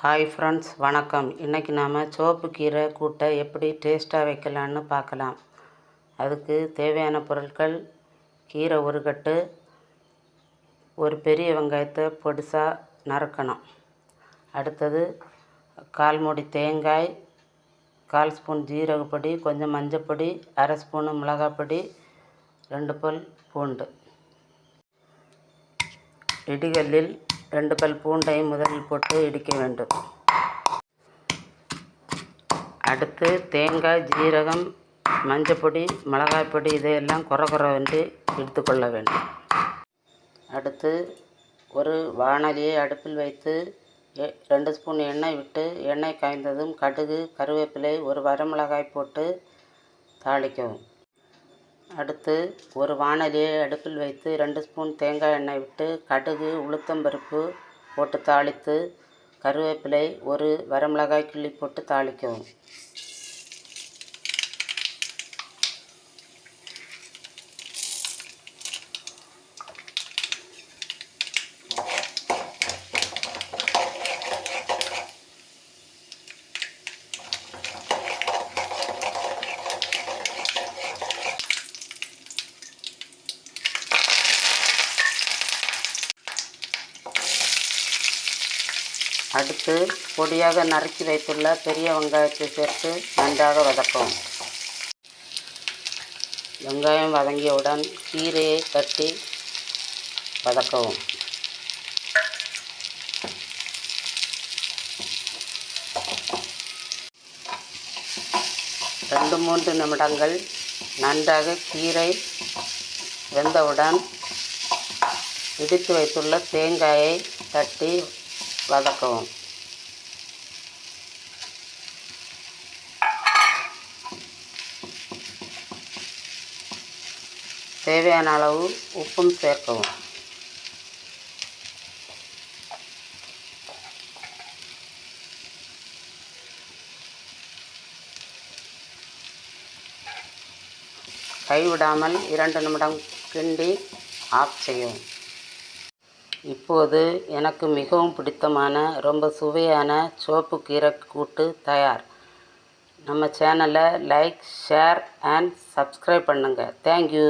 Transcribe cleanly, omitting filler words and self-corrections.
Hi friends, வணக்கம். இன்றைக்கி நாம் சிவப்பு கீரை கூட்டை எப்படி டேஸ்ட்டாக வைக்கலான்னு பார்க்கலாம். அதுக்கு தேவையான பொருட்கள்: கீரை ஒரு கட்டு, ஒரு பெரிய வெங்காயத்தை பொடிசாக நறுக்கணும். அடுத்தது 1/4 மூடி தேங்காய், 1/4 ஸ்பூன் ஜீரகப்பொடி, கொஞ்சம் மஞ்சப்பொடி, 1/2 ஸ்பூனு மிளகாப்பொடி, 2 பல் பூண்டு. இடிகல்லில் 2 பல் பூண்டை முதலில் போட்டு இடிக்க வேண்டும். அடுத்து தேங்காய், ஜீரகம், மஞ்சப்பொடி, மிளகாய்ப்பொடி இதையெல்லாம் கொரகொரவென்று எடுத்துக்கொள்ள வேண்டும். அடுத்து ஒரு வாணலியை அடுப்பில் வைத்து 2 ஸ்பூன் எண்ணெய் விட்டு, எண்ணெய் காய்ந்ததும் கடுகு, கருவேப்பிலை, ஒரு வரமிளகாய் போட்டு தாளிக்கவும். அடுத்து ஒரு வாணலியை அடுப்பில் வைத்து 2 ஸ்பூன் தேங்காய் எண்ணெய் விட்டு, கடுகு, உளுத்தம்பருப்பு போட்டு தாளித்து, கருவேப்பிலை, ஒரு வரமிளகாய் கிள்ளி போட்டு தாளிக்கவும். அடுத்து பொடியாக நறுக்கி வைத்துள்ள பெரிய வெங்காயத்தை சேர்த்து நன்றாக வதக்கவும். வெங்காயம் வதங்கியவுடன் கீரையை தட்டி வதக்கவும். ரெண்டு 3 நிமிடங்கள் நன்றாக கீரை வெந்தவுடன் இடித்து வைத்துள்ள தேங்காயை தட்டி வதக்கவும். தேவையான அளவு உப்பும் சேர்க்கவும். கைவிடாமல் 2 நிமிடம் கிண்டி ஆஃப் செய்யவும். இப்போது எனக்கு மிகவும் பிடித்தமான ரொம்ப சுவையான சிவப்பு கீரை கூட்டு தயார். நம்ம சேனலை லைக், ஷேர் அண்ட் சப்ஸ்கிரைப் பண்ணுங்கள். தேங்க்யூ.